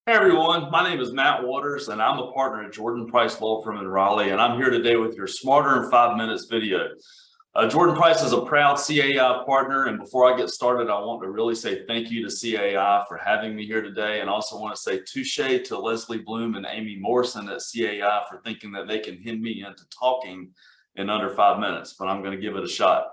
Hey everyone, my name is Matt Waters and I'm a partner at Jordan Price Law Firm in Raleigh, and I'm here today with your Smarter in 5 Minutes video. Jordan Price is a proud CAI partner, and before I get started, I want to really say thank you to CAI for having me here today, and also want to say touche to Leslie Bloom and Amy Morrison at CAI for thinking that they can hem me into talking in under 5 minutes, but I'm going to give it a shot.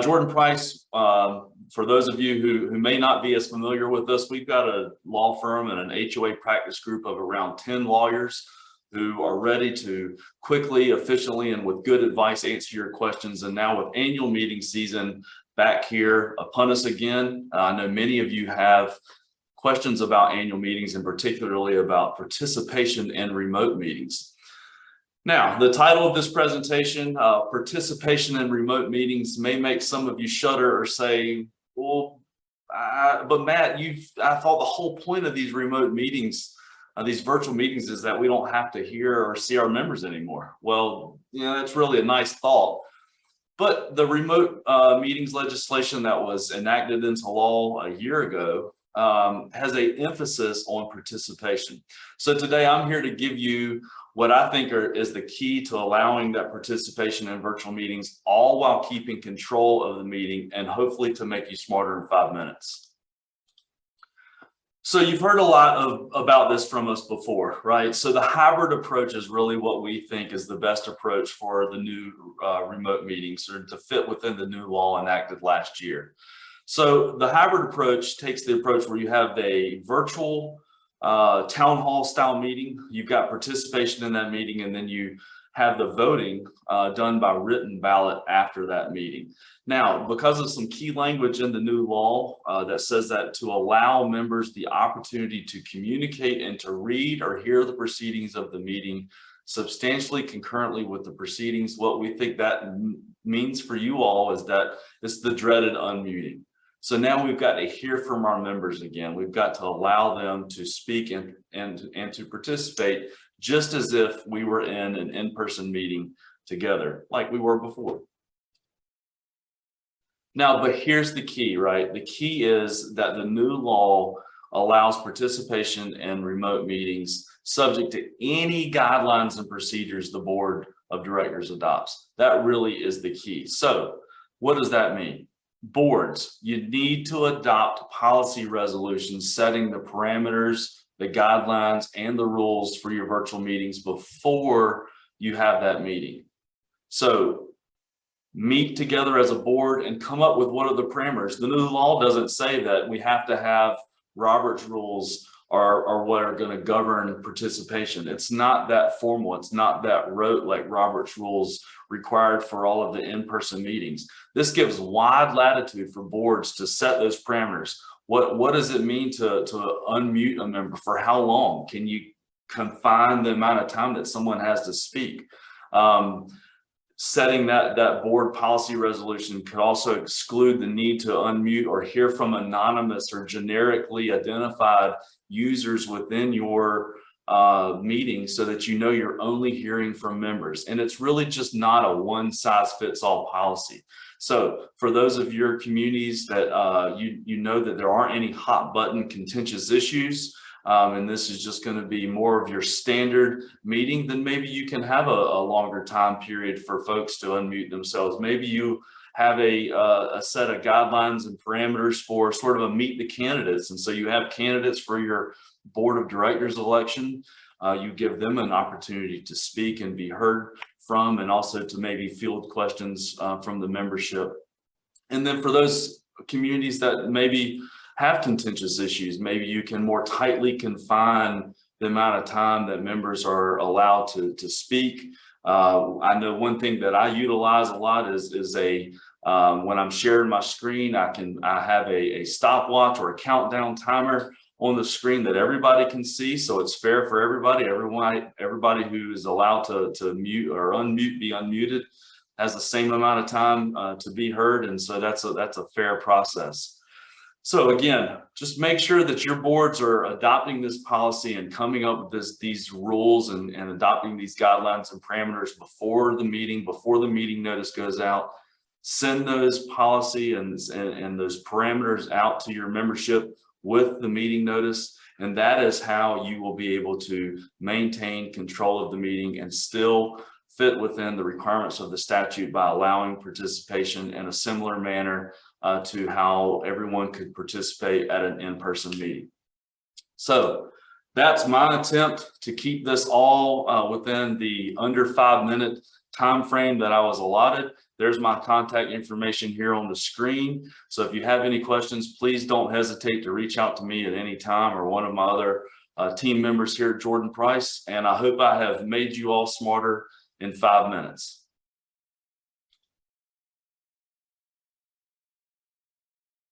Jordan Price, for those of you who may not be as familiar with us, we've got a law firm and an HOA practice group of around 10 lawyers who are ready to quickly, efficiently, and with good advice answer your questions. And now with annual meeting season back here upon us again, I know many of you have questions about annual meetings and particularly about participation in remote meetings. Now, the title of this presentation, Participation in Remote Meetings, may make some of you shudder or say, well, but Matt, I thought the whole point of these remote meetings, these virtual meetings, is that we don't have to hear or see our members anymore. Well, that's really a nice thought. But the remote meetings legislation that was enacted into law a year ago has an emphasis on participation. So today I'm here to give you what I think is the key to allowing that participation in virtual meetings, all while keeping control of the meeting and hopefully to make you smarter in 5 minutes. So you've heard a lot about this from us before, right? So the hybrid approach is really what we think is the best approach for the new remote meetings, or to fit within the new law enacted last year. So the hybrid approach takes the approach where you have a virtual town hall style meeting, you've got participation in that meeting, and then you have the voting done by written ballot after that meeting. Now, because of some key language in the new law that says that to allow members the opportunity to communicate and to read or hear the proceedings of the meeting substantially concurrently with the proceedings, what we think that means for you all is that it's the dreaded unmuting. So now we've got to hear from our members again. We've got to allow them to speak and to participate just as if we were in an in-person meeting together, like we were before. Now, but here's the key, right? The key is that the new law allows participation in remote meetings subject to any guidelines and procedures the board of directors adopts. That really is the key. So what does that mean? Boards, you need to adopt policy resolutions setting the parameters, the guidelines, and the rules for your virtual meetings before you have that meeting. So meet together as a board and come up with what are the parameters. The new law doesn't say that we have to have Robert's rules are what are going to govern participation. It's not that formal. It's not that rote like Robert's rules required for all of the in-person meetings. This gives wide latitude for boards to set those parameters. What does it mean to unmute a member? For how long? Can you confine the amount of time that someone has to speak? Setting that board policy resolution could also exclude the need to unmute or hear from anonymous or generically identified users within your meeting, so that you know you're only hearing from members. And it's really just not a one-size-fits-all policy. So for those of your communities that you know that there aren't any hot button contentious issues, and this is just going to be more of your standard meeting, then maybe you can have a longer time period for folks to unmute themselves. Maybe you have a set of guidelines and parameters for sort of a meet the candidates. And so you have candidates for your board of directors election. You give them an opportunity to speak and be heard from, and also to maybe field questions from the membership. And then for those communities that maybe have contentious issues, maybe you can more tightly confine the amount of time that members are allowed to speak. I know one thing that I utilize a lot is when I'm sharing my screen, I have a stopwatch or a countdown timer on the screen that everybody can see, so it's fair for everybody. Everybody who is allowed to mute or unmute, be unmuted, has the same amount of time to be heard, and so that's a fair process. So again, just make sure that your boards are adopting this policy and coming up with these rules and adopting these guidelines and parameters before the meeting notice goes out. Send those policy and those parameters out to your membership with the meeting notice, And that is how you will be able to maintain control of the meeting and still fit within the requirements of the statute by allowing participation in a similar manner to how everyone could participate at an in-person meeting. So that's my attempt to keep this all within the under 5-minute time frame that I was allotted. There's my contact information here on the screen. So if you have any questions, please don't hesitate to reach out to me at any time or one of my other team members here at Jordan Price. And I hope I have made you all smarter in 5 minutes.